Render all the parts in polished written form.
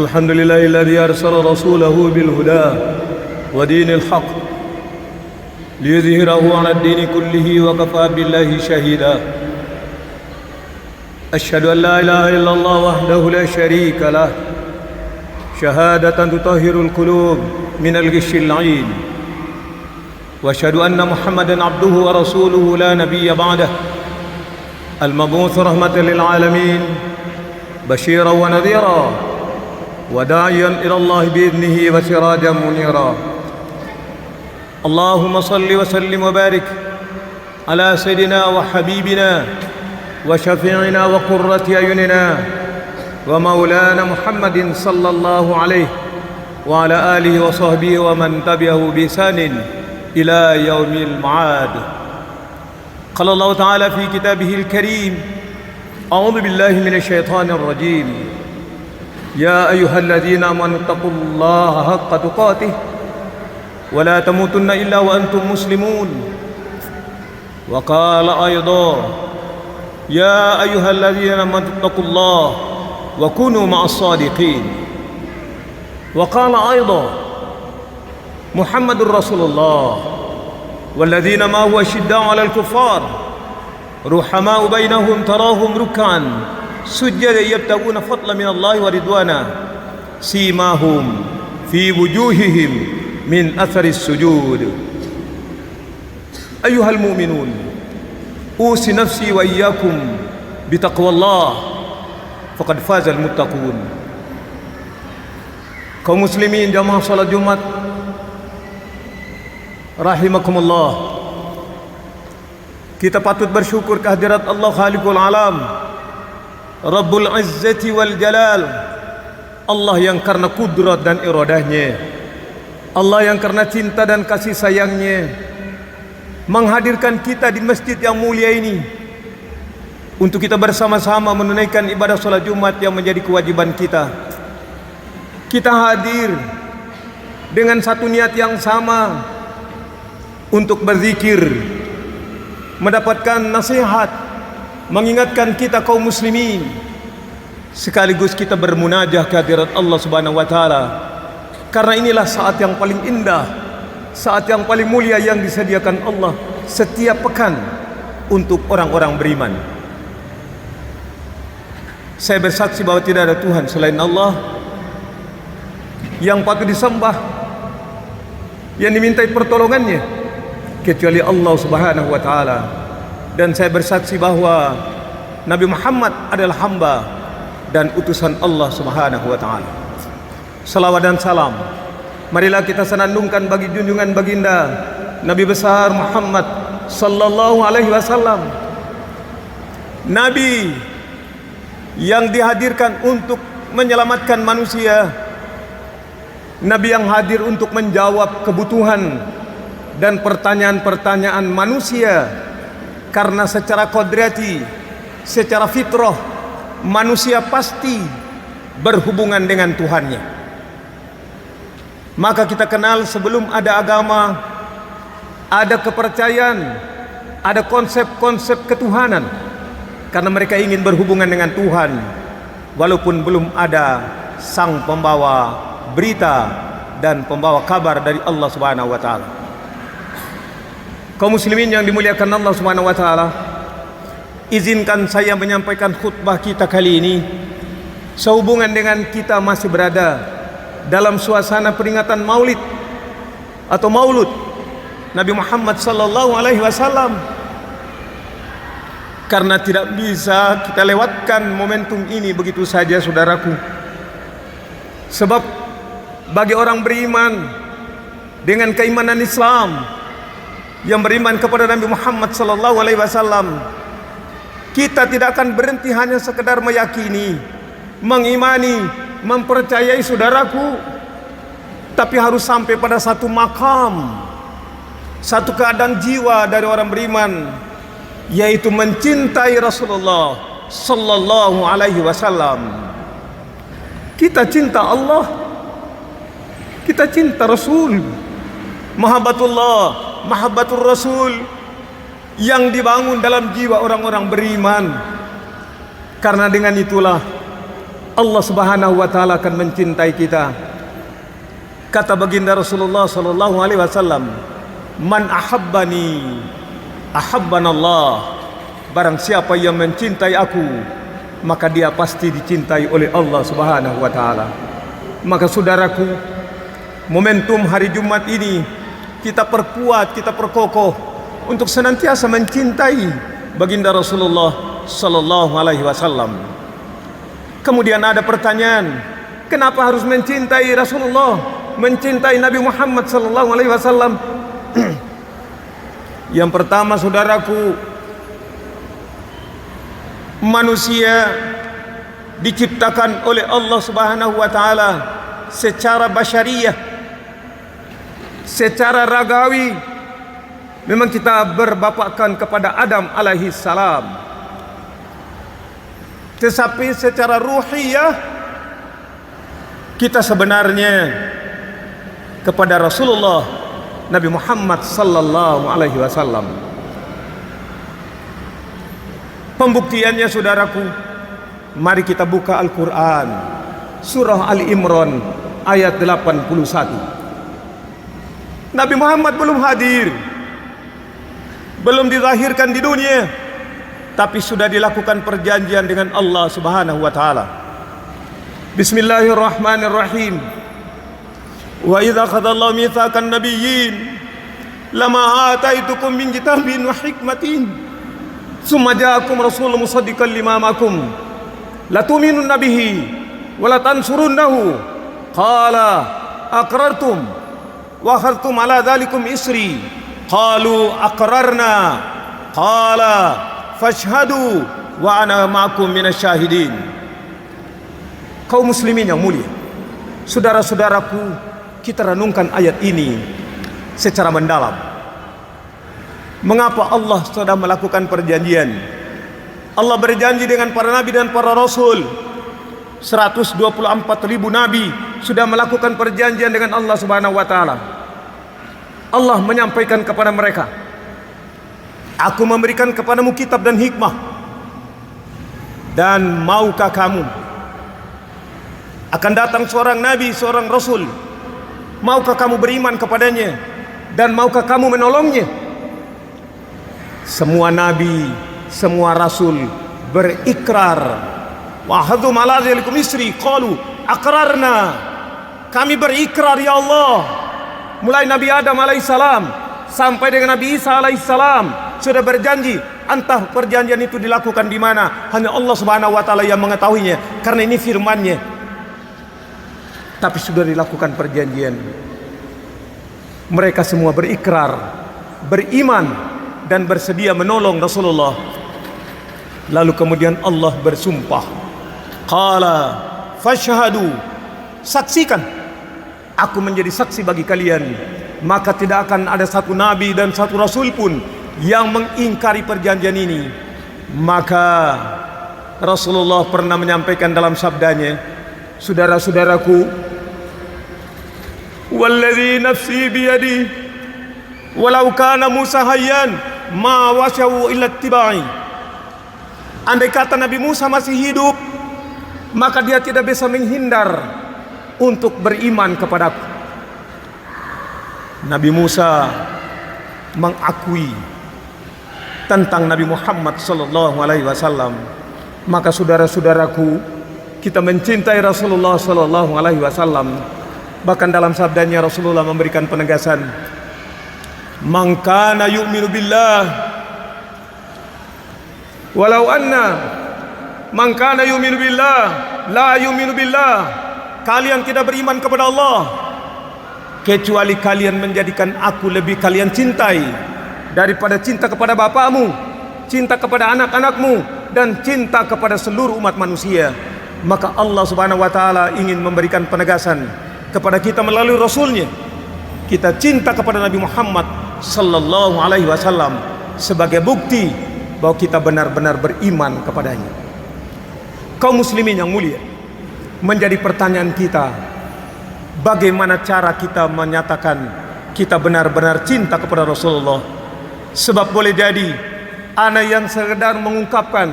Alhamdulillahilladzi arsala rasulahu bil huda wa dinil haq liyudhhirahu 'ala ad-dini kullihi wa kafa billahi shahida. Asyhadu an la ilaha illallah wahdahu la syarika lah, syahadatan tutahhirul qulub minal ghishil 'ain. Wa asyhadu anna Muhammadan 'abduhu wa rasuluhu la nabiyya ba'dahu, المبعوث رحمة للعالمين بشيرا ونذيرا وداعيا إلى الله بإذنه وسراجا منيرا. اللهم صل وسلم وبارك على سيدنا وحبيبنا وشفيعنا وقرة أعيننا ومولانا محمد صلى الله عليه وعلى آله وصحبه ومن تبعه بإحسان إلى يوم المعاد. قال الله تعالى في كتابه الكريم: أعوذ بالله من الشيطان الرجيم. يا أيها الذين آمنوا اتقوا الله حق تقاته ولا تموتن إلا وأنتم مسلمون. وقال أيضا: يا أيها الذين آمنوا اتقوا الله وكونوا مع الصادقين. وقال أيضا: محمد رسول الله والذين ما هو أشداء على الكفار رحماء بينهم تراهم ركعا سجدا يبتغون فضلا من الله ورضوانا سيماهم في وجوههم من أثر السجود. أيها المؤمنون، أوصي نفسي وإياكم بتقوى الله فقد فاز المتقون. Kaum muslimin jamaah salat Jumat rahimakumullah, kita patut bersyukur kehadirat Allah Khaliqul Alam, Rabbul Izzati wal Jalal, Allah yang karena kudrat dan iradahnya, Allah yang karena cinta dan kasih sayangnya menghadirkan kita di masjid yang mulia ini untuk kita bersama-sama menunaikan ibadah salat Jumat yang menjadi kewajiban kita. Kita hadir dengan satu niat yang sama untuk berzikir, mendapatkan nasihat, mengingatkan kita kaum muslimin, sekaligus kita bermunajah ke hadirat Allah Subhanahu wa taala. Karena inilah saat yang paling indah, saat yang paling mulia yang disediakan Allah setiap pekan untuk orang-orang beriman. Saya bersaksi bahwa tidak ada Tuhan selain Allah yang patut disembah, yang dimintai pertolongannya kecuali Allah Subhanahu wa taala. Dan saya bersaksi bahwa Nabi Muhammad adalah hamba dan utusan Allah Subhanahu wa taala. Salawat dan salam marilah kita senandungkan bagi junjungan baginda Nabi besar Muhammad sallallahu alaihi wasallam, Nabi yang dihadirkan untuk menyelamatkan manusia, Nabi yang hadir untuk menjawab kebutuhan dan pertanyaan-pertanyaan manusia. Karena secara kodrati, secara fitrah, manusia pasti berhubungan dengan Tuhannya. Maka kita kenal sebelum ada agama, ada kepercayaan, ada konsep-konsep ketuhanan. Karena mereka ingin berhubungan dengan Tuhan walaupun belum ada sang pembawa berita dan pembawa kabar dari Allah Subhanahu wa taala. Kaum muslimin yang dimuliakan Allah Subhanahu wa taala, izinkan saya menyampaikan khutbah kita kali ini sehubungan dengan kita masih berada dalam suasana peringatan Maulid atau Maulud Nabi Muhammad sallallahu alaihi wasallam. Karena tidak bisa kita lewatkan momentum ini begitu saja, saudaraku. Sebab bagi orang beriman dengan keimanan Islam, yang beriman kepada Nabi Muhammad sallallahu alaihi wasallam, kita tidak akan berhenti hanya sekedar meyakini, mengimani, mempercayai, saudaraku, tapi harus sampai pada satu makam, satu keadaan jiwa dari orang beriman, yaitu mencintai Rasulullah sallallahu alaihi wasallam. Kita cinta Allah, kita cinta Rasul. Mahabbatullah, mahabbatur Rasul yang dibangun dalam jiwa orang-orang beriman. Karena dengan itulah Allah Subhanahu wa taala akan mencintai kita. Kata baginda Rasulullah sallallahu alaihi wasallam, "Man ahabbani ahabbanallah." Barang siapa yang mencintai aku, maka dia pasti dicintai oleh Allah Subhanahu wa taala. Maka saudaraku, momentum hari Jumat ini kita perkuat, kita perkokoh untuk senantiasa mencintai baginda Rasulullah sallallahu alaihi wasallam. Kemudian ada pertanyaan, kenapa harus mencintai Rasulullah, mencintai Nabi Muhammad sallallahu alaihi wasallam? Yang pertama, saudaraku, manusia diciptakan oleh Allah Subhanahu wa taala secara basyariyah, secara ragawi. Memang kita berbapakan kepada Adam alaihi salam, tetapi secara ruhiyah kita sebenarnya kepada Rasulullah Nabi Muhammad sallallahu alaihi wasallam. Pembuktiannya, saudaraku, mari kita buka Al-Quran, surah Ali Imran ayat 81. Nabi Muhammad belum hadir, belum dilahirkan di dunia, tapi sudah dilakukan perjanjian dengan Allah Subhanahu wa taala. Bismillahirrahmanirrahim. Wa idza khadallahu mitsaqan nabiyyin lama ataitukum min kitabin wa hikmatin summa ja'akum rasulun musaddiqan lima ma'akum latu'minunna bihi wa latansurunnahu qala aqrartum wa akhadhtum ala dhalikum isri qalu aqrarna qala fashhadu wa ana ma'akum minasyahidin. Kaum muslimin yang mulia, saudara-saudaraku, kita renungkan ayat ini secara mendalam. Mengapa Allah sudah melakukan perjanjian? Allah berjanji dengan para nabi dan para rasul. 124.000 nabi sudah melakukan perjanjian dengan Allah Subhanahu wa taala. Allah menyampaikan kepada mereka, "Aku memberikan kepadamu kitab dan hikmah, dan maukah kamu akan datang seorang nabi, seorang rasul, maukah kamu beriman kepadanya dan maukah kamu menolongnya?" Semua nabi, semua rasul berikrar, wa hadhum ala dzalikum isri qalu aqrarna. Kami berikrar ya Allah. Mulai Nabi Adam alaihissalam sampai dengan Nabi Isa alaihissalam sudah berjanji. Entah perjanjian itu dilakukan di mana, hanya Allah Subhanahu wa taala yang mengetahuinya, karena ini firman-Nya. Tapi sudah dilakukan perjanjian. Mereka semua berikrar, beriman, dan bersedia menolong Rasulullah. Lalu kemudian Allah bersumpah, qala fashhadu, saksikan, aku menjadi saksi bagi kalian. Maka tidak akan ada satu nabi dan satu rasul pun yang mengingkari perjanjian ini. Maka Rasulullah pernah menyampaikan dalam sabdanya, saudara-saudaraku, walladzi nafsi biyadi walau kana Musa hayyan ma wasyahu illa ittiba'i. Andai kata Nabi Musa masih hidup, maka dia tidak bisa menghindar untuk beriman kepadaku. Nabi Musa mengakui tentang Nabi Muhammad sallallahu alaihi wasallam. Maka saudara-saudaraku, kita mencintai Rasulullah sallallahu alaihi wasallam. Bahkan dalam sabdanya Rasulullah memberikan penegasan, "Man kana yu'minu billah walau anna man kana yu'minu billah la yu'minu billah." Kalian tidak beriman kepada Allah kecuali kalian menjadikan aku lebih kalian cintai daripada cinta kepada bapakmu, cinta kepada anak-anakmu, dan cinta kepada seluruh umat manusia. Maka Allah subhanahu wa ta'ala ingin memberikan penegasan kepada kita melalui Rasulnya. Kita cinta kepada Nabi Muhammad sallallahu alaihi wasallam sebagai bukti bahwa kita benar-benar beriman kepadanya. Kaum muslimin yang mulia, menjadi pertanyaan kita, bagaimana cara kita menyatakan kita benar-benar cinta kepada Rasulullah? Sebab boleh jadi ada yang sekedar mengungkapkan,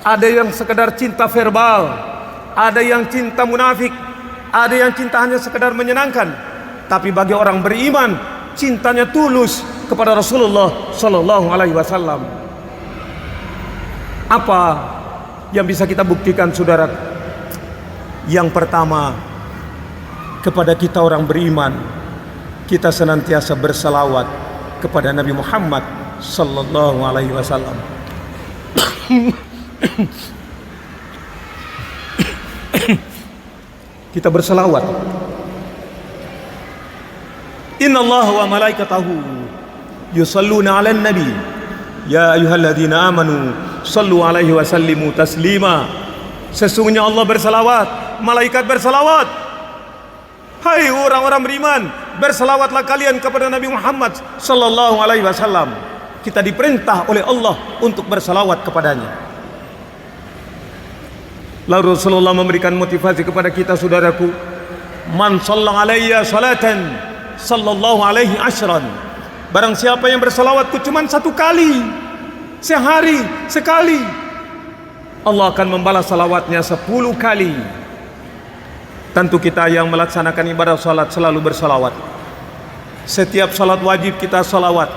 ada yang sekedar cinta verbal, ada yang cinta munafik, ada yang cinta hanya sekedar menyenangkan. Tapi bagi orang beriman, cintanya tulus kepada Rasulullah sallallahu alaihi wasallam. Apa yang bisa kita buktikan, saudara? Yang pertama, kepada kita orang beriman, kita senantiasa berselawat kepada Nabi Muhammad sallallahu alaihi wasallam. Kita berselawat. Innallaha wa malaikatahu yusalluna 'alan nabi ya ayyuhalladzina amanu sallu 'alaihi wa sallimu taslima. Sesungguhnya Allah berselawat, malaikat berselawat. Hai orang-orang beriman, berselawatlah kalian kepada Nabi Muhammad sallallahu alaihi wasallam. Kita diperintah oleh Allah untuk berselawat kepadanya. Lalu Rasulullah memberikan motivasi kepada kita, saudaraku. Man shalla alayya salatan sallallahu alaihi ashran. Barang siapa yang berselawatku cuma satu kali, sehari sekali, Allah akan membalas salawatnya 10 kali. Tentu kita yang melaksanakan ibadah salat selalu bersalawat. Setiap salat wajib kita salawat,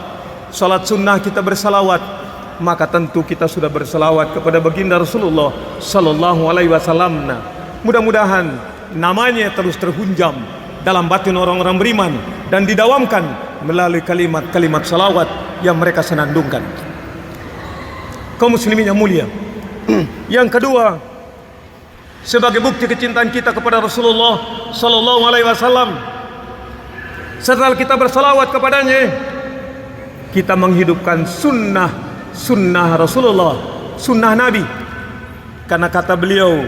salat sunnah kita bersalawat. Maka tentu kita sudah bersalawat kepada baginda Rasulullah sallallahu alaihi wasallam. Mudah-mudahan namanya terus terhunjam dalam batin orang-orang beriman dan didawamkan melalui kalimat-kalimat salawat yang mereka senandungkan. Kaum muslimin yang mulia, yang kedua, sebagai bukti kecintaan kita kepada Rasulullah sallallahu alaihi wasallam, setelah kita bersalawat kepadanya, kita menghidupkan sunnah Rasulullah, sunnah Nabi. Karena kata beliau,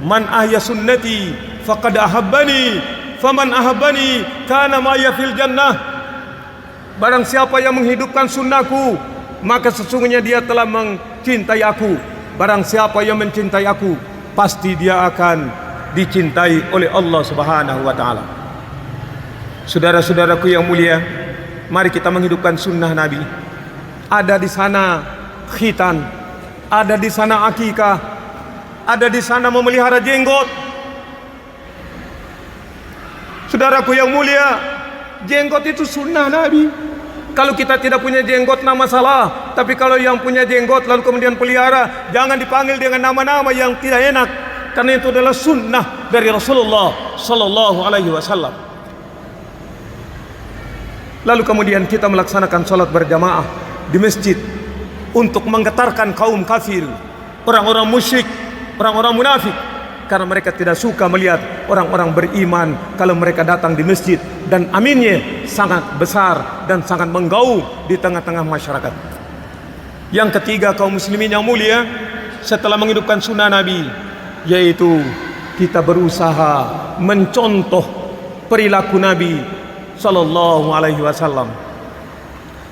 man ahya sunnati faqad ahabbani, faman ahabbani kana ma'ya fil jannah. Barang siapa yang menghidupkan sunnahku, maka sesungguhnya dia telah mencintai aku. Barang siapa yang mencintai aku, pasti dia akan dicintai oleh Allah Subhanahu wa taala. Saudara-saudaraku yang mulia, mari kita menghidupkan sunnah Nabi. Ada di sana khitan, ada di sana akikah, ada di sana memelihara jenggot. Saudaraku yang mulia, jenggot itu sunnah Nabi. Kalau kita tidak punya jenggot, nama masalah. Tapi kalau yang punya jenggot lalu kemudian pelihara, jangan dipanggil dengan nama-nama yang tidak enak, karena itu adalah sunnah dari Rasulullah sallallahu alaihi wasallam. Lalu kemudian kita melaksanakan salat berjamaah di masjid untuk menggetarkan kaum kafir, orang-orang musyrik, orang-orang munafik, karena mereka tidak suka melihat orang-orang beriman kalau mereka datang di masjid, dan aminnya sangat besar dan sangat menggaung di tengah-tengah masyarakat. Yang ketiga, kaum muslimin yang mulia, setelah menghidupkan sunnah Nabi, yaitu kita berusaha mencontoh perilaku Nabi sallallahu alaihi wasallam.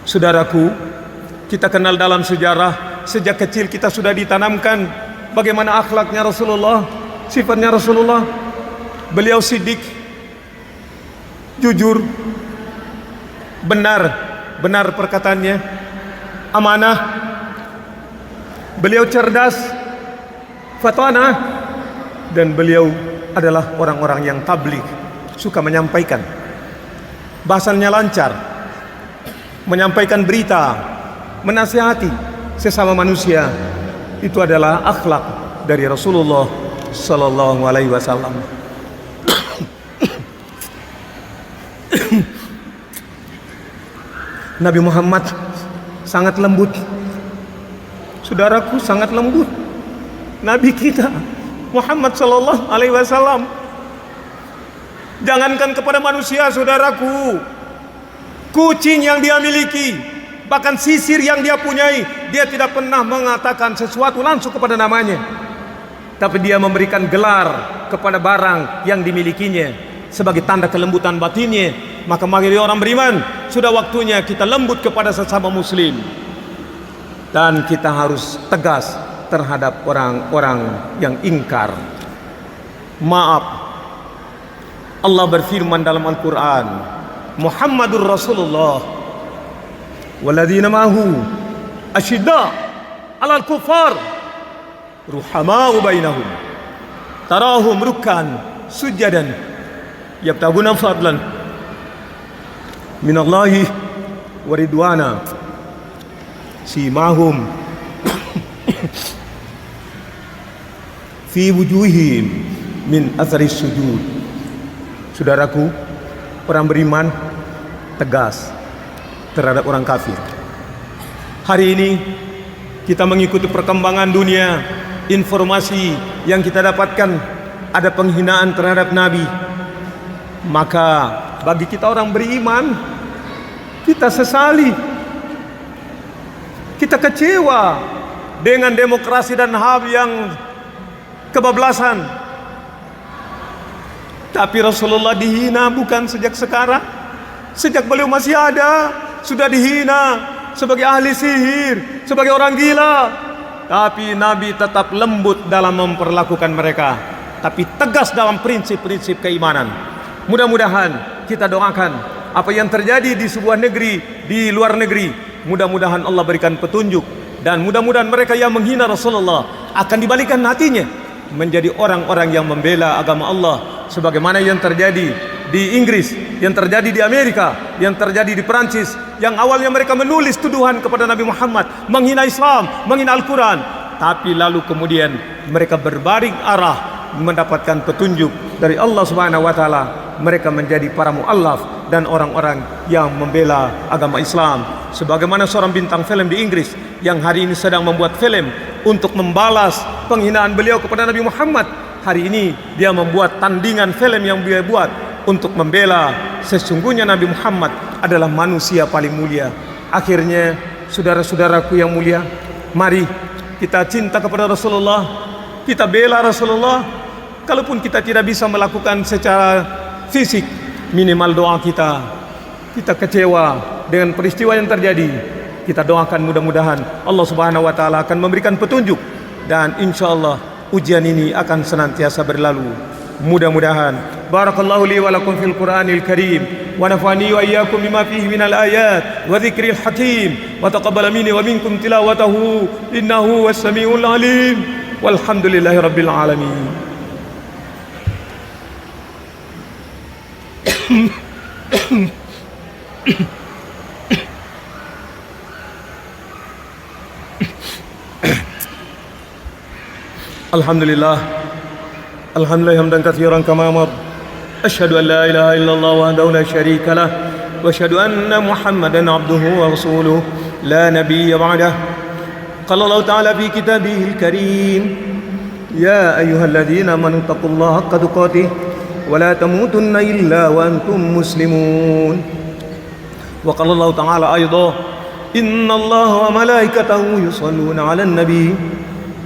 Saudaraku, kita kenal dalam sejarah, sejak kecil kita sudah ditanamkan bagaimana akhlaknya Rasulullah, sifatnya Rasulullah. Beliau siddiq, jujur, benar perkataannya, amanah. Beliau cerdas, fatanah, dan beliau adalah orang-orang yang tabligh, suka menyampaikan, bahasanya lancar, menyampaikan berita, menasihati sesama manusia. Itu adalah akhlak dari Rasulullah sallallahu alaihi wasallam. Nabi Muhammad sangat lembut. Saudaraku, sangat lembut. Nabi kita Muhammad sallallahu alaihi wasallam. Jangankan kepada manusia, saudaraku, kucing yang dia miliki, bahkan sisir yang dia punyai, dia tidak pernah mengatakan sesuatu langsung kepada namanya, tapi dia memberikan gelar kepada barang yang dimilikinya sebagai tanda kelembutan batinnya. Maka bagi orang beriman, sudah waktunya kita lembut kepada sesama muslim, dan kita harus tegas terhadap orang-orang yang ingkar. Maaf, Allah berfirman dalam Al-Quran, Muhammadur Rasulullah walladzina ma'ahu asyidda 'alal kuffar ruhamau bainahum tarahum rukkan sujadan yabtaguna fadlan minallahi wa ridwana simahum fi wujuhihim min atharis sujud. Saudaraku, orang beriman tegas terhadap orang kafir. Hari ini kita mengikuti perkembangan dunia, informasi yang kita dapatkan ada penghinaan terhadap Nabi. Maka bagi kita orang beriman, kita sesali, kita kecewa dengan demokrasi dan HAM yang kebablasan. Tapi Rasulullah dihina bukan sejak sekarang, sejak beliau masih ada sudah dihina sebagai ahli sihir, sebagai orang gila. Tapi Nabi tetap lembut dalam memperlakukan mereka, tapi tegas dalam prinsip-prinsip keimanan. Mudah-mudahan kita doakan apa yang terjadi di sebuah negeri, di luar negeri, mudah-mudahan Allah berikan petunjuk, dan mudah-mudahan mereka yang menghina Rasulullah akan dibalikan hatinya menjadi orang-orang yang membela agama Allah, sebagaimana yang terjadi di Inggris, yang terjadi di Amerika, yang terjadi di Perancis, yang awalnya mereka menulis tuduhan kepada Nabi Muhammad, menghina Islam, menghina Al-Quran, tapi lalu kemudian mereka berbaring arah mendapatkan petunjuk dari Allah Subhanahu wa taala. Mereka menjadi para mu'allaf dan orang-orang yang membela agama Islam, sebagaimana seorang bintang film di Inggris yang hari ini sedang membuat film untuk membalas penghinaan beliau kepada Nabi Muhammad. Hari ini dia membuat tandingan film yang dia buat untuk membela sesungguhnya Nabi Muhammad adalah manusia paling mulia. Akhirnya, saudara-saudaraku yang mulia, mari kita cinta kepada Rasulullah, kita bela Rasulullah. Kalaupun kita tidak bisa melakukan secara fisik, minimal doa kita. Kita kecewa dengan peristiwa yang terjadi, kita doakan mudah-mudahan Allah Subhanahu wa taala akan memberikan petunjuk, dan insyaallah ujian ini akan senantiasa berlalu. Mudah-mudahan. Barakallahu li wa lakum fil Qur'anil Karim, wa nafa'ani wa iyyakum bima fihi minal ayat wa dzikril hakim, wa taqabbal minni wa minkum tilawatahu innahu was-sami'ul alim. Walhamdulillahi rabbil alamin. Alhamdulillah, alhamdulillah hamdan katsiran kama amar. Asyhadu an la ilaha illallah wahdahu la syarika lah, wa asyhadu anna Muhammadan abduhu wa rasuluh la nabiyya ba'dah. Qala Allah ta'ala fi kitabihil karim, ya ayyuhalladzina amanu taqullaha haqqa tuqatih wa la tamutunna illa wa antum muslimun. Wa qala Allah ta'ala aidan, innallaha wa malaikatahu yusholluna 'alan nabi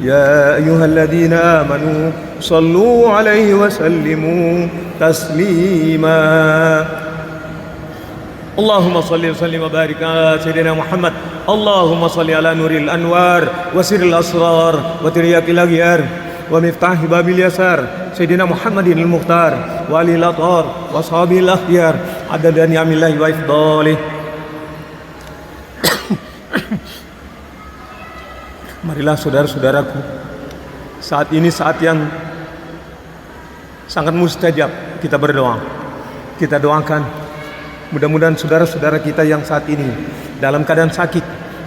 ya ayyuhalladzina amanu sallu 'alaihi wa sallimu taslima. Allahumma salli wa sallim wa barik ala sayyidina Muhammad. Allahumma salli ala nuril anwar wa sirril asrar wa tiryaqil aghyar wa miftahi babil yasar sayyidina Muhammadin al-mukhtar wa alihi al-athhar wa ashabil akhyar adada ni'amillahi wa ifdalih. Marilah saudara-saudaraku, saat ini saat yang sangat mustajab kita berdoa. Kita doakan mudah-mudahan saudara-saudara kita yang saat ini dalam keadaan sakit,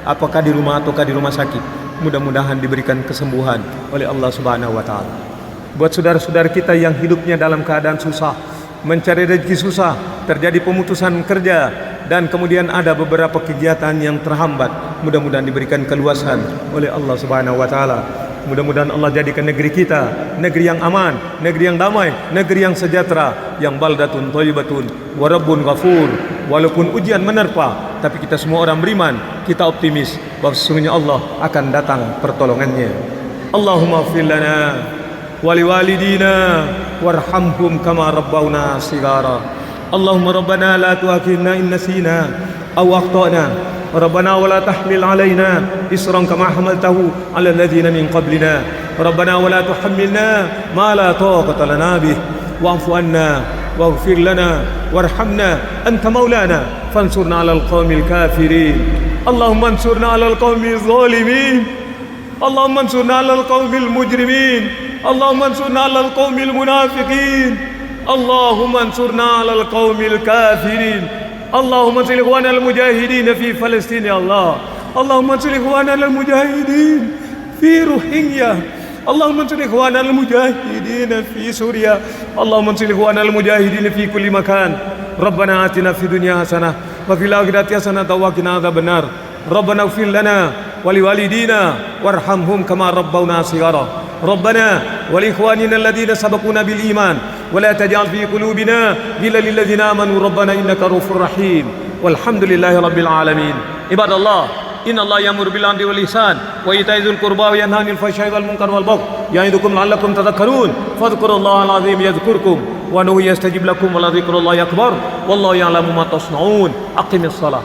apakah di rumah ataukah di rumah sakit, mudah-mudahan diberikan kesembuhan oleh Allah Subhanahu wa taala. Buat saudara-saudara kita yang hidupnya dalam keadaan susah, mencari rezeki susah, terjadi pemutusan kerja dan kemudian ada beberapa kegiatan yang terhambat, mudah-mudahan diberikan keluasan oleh Allah Subhanahu wa taala. Mudah-mudahan Allah jadikan negeri kita negeri yang aman, negeri yang damai, negeri yang sejahtera, yang baldatun thayyibatun wa rabbun ghafur. Walaupun ujian menerpa, tapi kita semua orang beriman, kita optimis bahwa sesungguhnya Allah akan datang pertolongannya. Allahumma ighfir lana wa liwalidina warhamhum kama rabbawna shigara. Allahumma rabbana la tu'akhidhna in nasina aw akhtana. ربنا ولا تحمل علينا إصرا كما حملته على الذين من قبلنا ربنا ولا تحملنا ما لا طاقة لنا به واعف عنا واغفر لنا وارحمنا أنت مولانا فانصرنا على القوم الكافرين اللهم انصرنا على القوم الظالمين اللهم انصرنا على القوم المجرمين اللهم انصرنا على القوم المنافقين اللهم انصرنا على القوم الكافرين اللهم انصر إخواننا المجاهدين في فلسطين يا الله اللهم انصر إخواننا المجاهدين في روهينيا اللهم انصر إخواننا المجاهدين في سوريا اللهم انصر إخواننا المجاهدين في كل مكان ربنا آتنا في الدنيا حسنة وفي الآخرة حسنة وقنا عذاب النار ربنا اغفر لنا ولوالدينا وارحمهم كما ربونا صغارا ربنا ولإخواننا الذين سبقونا بالإيمان ولا تجعل في قلوبنا غلا للذين آمنوا ربنا إنك رؤوف رحيم والحمد لله رب العالمين عباد الله إن الله يأمر بالعدل والإحسان وإيتاء ذي القربى وينهى عن الفحشاء والمنكر والبغي يعظكم لعلكم تذكرون فاذكروا الله العظيم يذكركم وأنه يستجيب لكم ولذكر الله أكبر والله يعلم ما تصنعون أقم الصلاة